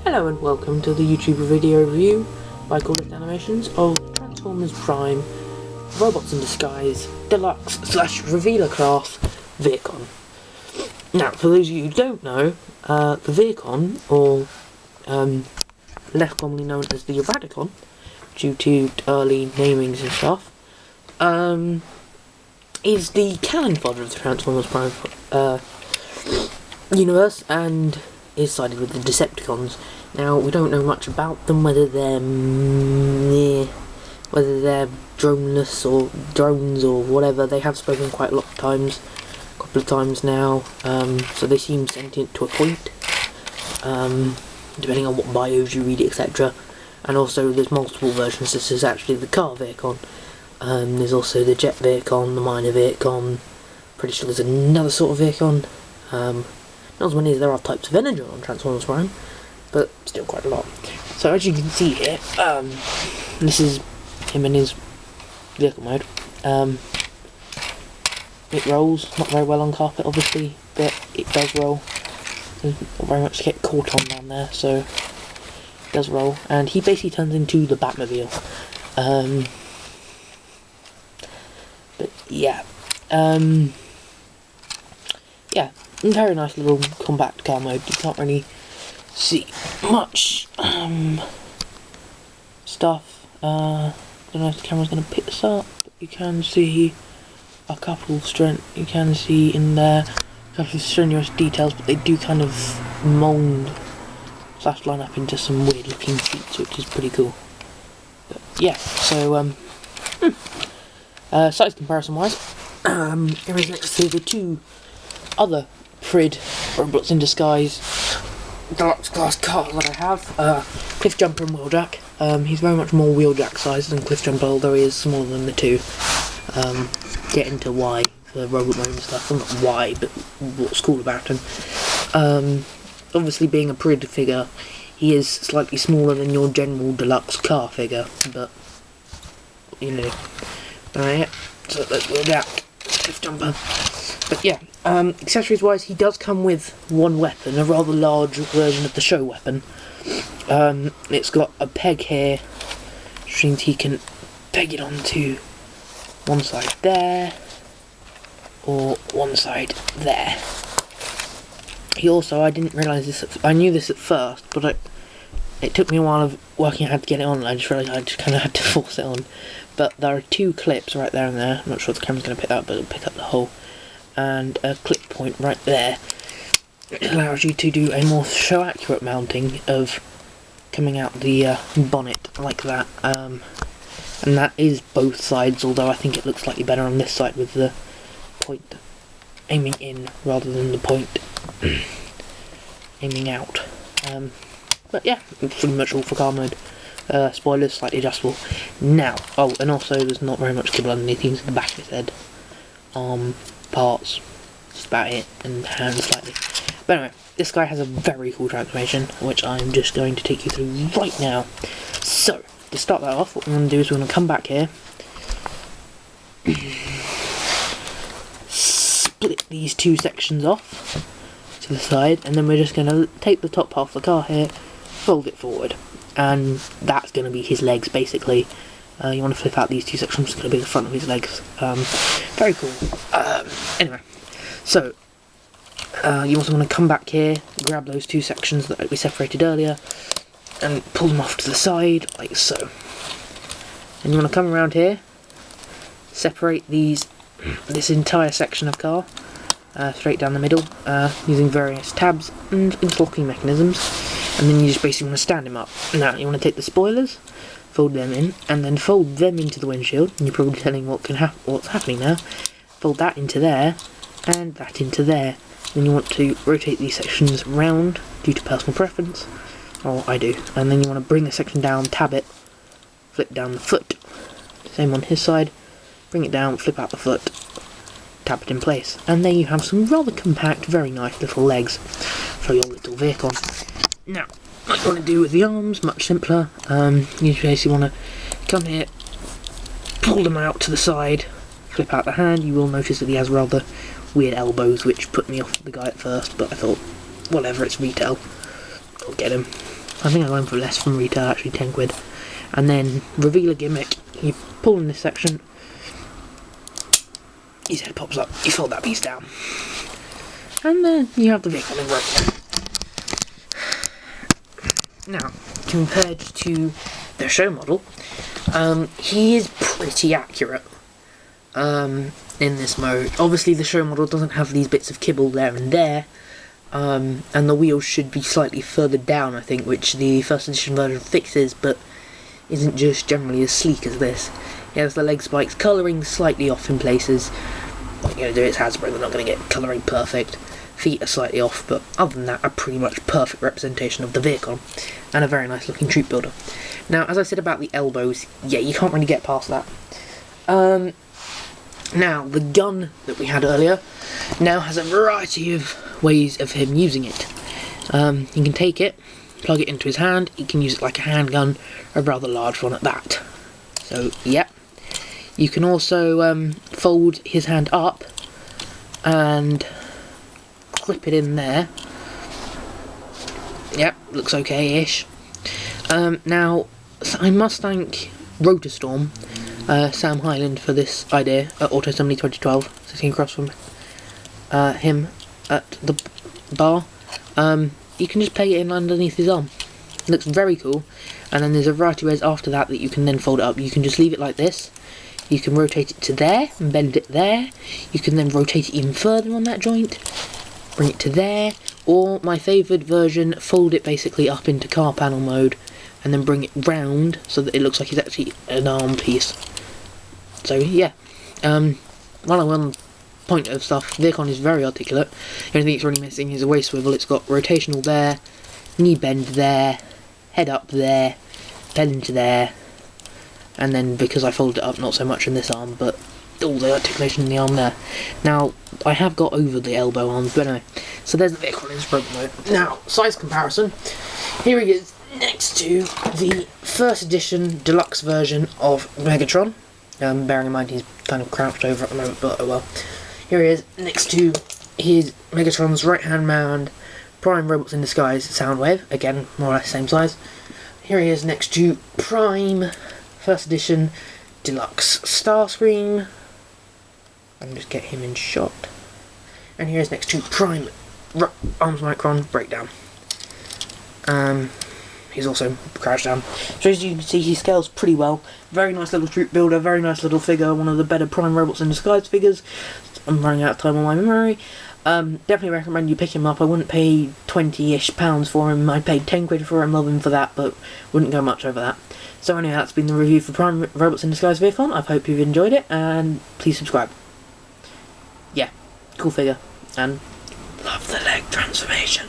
Hello and welcome to the YouTube video review by Gordon Animations of Transformers Prime Robots in Disguise Deluxe / Revealer class Vehicon. Now, for those of you who don't know, the Vehicon, or less commonly known as the Eradicon, due to early namings and stuff, is the canon fodder of the Transformers Prime universe and is sided with the Decepticons. Now, we don't know much about them, whether they're droneless or drones or whatever. They have spoken quite a couple of times now, so they seem sentient to a point, depending on what bios you read, etc. And also there's multiple versions. This is actually the car Vehicon. There's also the jet Vehicon, the miner Vehicon. Pretty sure there's another sort of Vehicon. Not as many as there are types of Energon on Transformers Prime, but still quite a lot. So as you can see here, this is him in his vehicle mode. It rolls, not very well on carpet obviously, but it does roll. There's not very much to get caught on down there, so it does roll. And he basically turns into the Batmobile. But yeah. Yeah, very nice little compact car mode. You can't really see much stuff. Don't know if the camera's going to pick this up, but you can see a couple of you can see in there a couple of strenuous details, but they do kind of mould / line up into some weird looking seats, which is pretty cool. But yeah, so size comparison wise, here is next to the two other P.R.I.D Robots in Disguise Deluxe class cars that I have, Cliffjumper and Wheeljack. He's very much more Wheeljack sized than Cliffjumper, although he is smaller than the two. Get into why for robot mode and stuff. Well, not why, but what's cool about him. Obviously, being a P.R.I.D figure, he is slightly smaller than your general deluxe car figure, but you know. Alright, so that's Wheeljack, Cliffjumper. But yeah, accessories wise, he does come with one weapon, a rather large version of the show weapon. It's got a peg here, which means he can peg it onto one side there, or one side there. He also, I didn't realise this, I knew this at first, but it took me a while of working out how to get it on, and I just realised I just kind of had to force it on. But there are two clips right there and there. I'm not sure if the camera's going to pick that up, but it'll pick up the whole. And a clip point right there. It allows you to do a more show accurate mounting of coming out the bonnet like that. And that is both sides, although I think it looks slightly better on this side with the point aiming in rather than the point aiming out. But yeah, pretty much all for car mode. Spoilers, slightly adjustable. Now, oh, and also there's not very much kibble underneath. Things in the back of his head. Parts, that's about it, and hands slightly. But anyway, this guy has a very cool transformation, which I'm just going to take you through right now. So, to start that off, what we're going to do is we're going to come back here, split these two sections off to the side, and then we're just going to take the top half of the car here, fold it forward, and that's going to be his legs basically. You want to flip out these two sections, it's going to be the front of his legs. Very cool. Anyway, so you also want to come back here, grab those two sections that we separated earlier, and pull them off to the side, like so. And you want to come around here, separate this entire section of car, straight down the middle, using various tabs and interlocking mechanisms, and then you just basically want to stand him up. Now, you want to take the spoilers, fold them in, and then fold them into the windshield, and you're probably telling what's happening now. Fold that into there, and that into there. Then you want to rotate these sections round, due to personal preference, or I do, and then you want to bring the section down, tab it, flip down the foot, same on his side, bring it down, flip out the foot, tap it in place, and there you have some rather compact, very nice little legs for your little Vehicon. Now, what you want to do with the arms, much simpler. You basically want to come here, pull them out to the side, flip out the hand. You will notice that he has rather weird elbows, which put me off the guy at first, but I thought, whatever, it's retail, I'll get him. I think I got him for less from retail, actually 10 quid. And then reveal a gimmick, you pull in this section, his head pops up, you fold that piece down, and then you have the Vehicon in rope. Now, compared to the show model, he is pretty accurate in this mode. Obviously the show model doesn't have these bits of kibble there and there, and the wheels should be slightly further down, I think, which the first edition version fixes, but isn't just generally as sleek as this. He has the leg spikes colouring slightly off in places. Like, you know, it's Hasbro, they're not going to get colouring perfect. Feet are slightly off, but other than that, a pretty much perfect representation of the Vehicon, and a very nice looking troop builder. Now, as I said about the elbows, yeah, you can't really get past that. Now, the gun that we had earlier now has a variety of ways of him using it. He can take it, plug it into his hand, he can use it like a handgun, a rather large one at that. So, yeah. You can also fold his hand up and clip it in there. Yep, looks okay-ish. Now, I must thank Rotorstorm, Sam Highland, for this idea at Auto Assembly 2012, sitting across from him at the bar. You can just peg it in underneath his arm. It looks very cool, and then there's a variety of ways after that that you can then fold it up. You can just leave it like this. You can rotate it to there and bend it there. You can then rotate it even further on that joint, bring it to there, or my favoured version, fold it basically up into car panel mode and then bring it round so that it looks like it's actually an arm piece. So yeah, while I'm on the point of stuff, Vehicon is very articulate. The only thing it's really missing is a waist swivel. It's got rotational there, knee bend there, head up there, bend there, and then because I folded it up, not so much in this arm, but all the articulation in the arm there. Now, I have got over the elbow arms, but anyway. So there's the Vehicon in sprint mode. Now, size comparison. Here he is next to the first edition deluxe version of Megatron. Bearing in mind he's kind of crouched over at the moment, but oh well. Here he is next to his Megatron's right-hand man, Prime Robots in Disguise Soundwave. Again, more or less same size. Here he is next to Prime First Edition Deluxe Starscream. I can just get him in shot. And here's next to Prime Arms Micron Breakdown. He's also crouched down. So as you can see, he scales pretty well. Very nice little troop builder, very nice little figure, one of the better Prime Robots in Disguise figures. I'm running out of time on my memory. Definitely recommend you pick him up. I wouldn't pay 20-ish pounds for him. I paid 10 quid for him, love him for that, but wouldn't go much over that. So anyway, that's been the review for Prime Robots in Disguise Vehicon. I hope you've enjoyed it, and please subscribe. Yeah, cool figure, and love the leg transformation.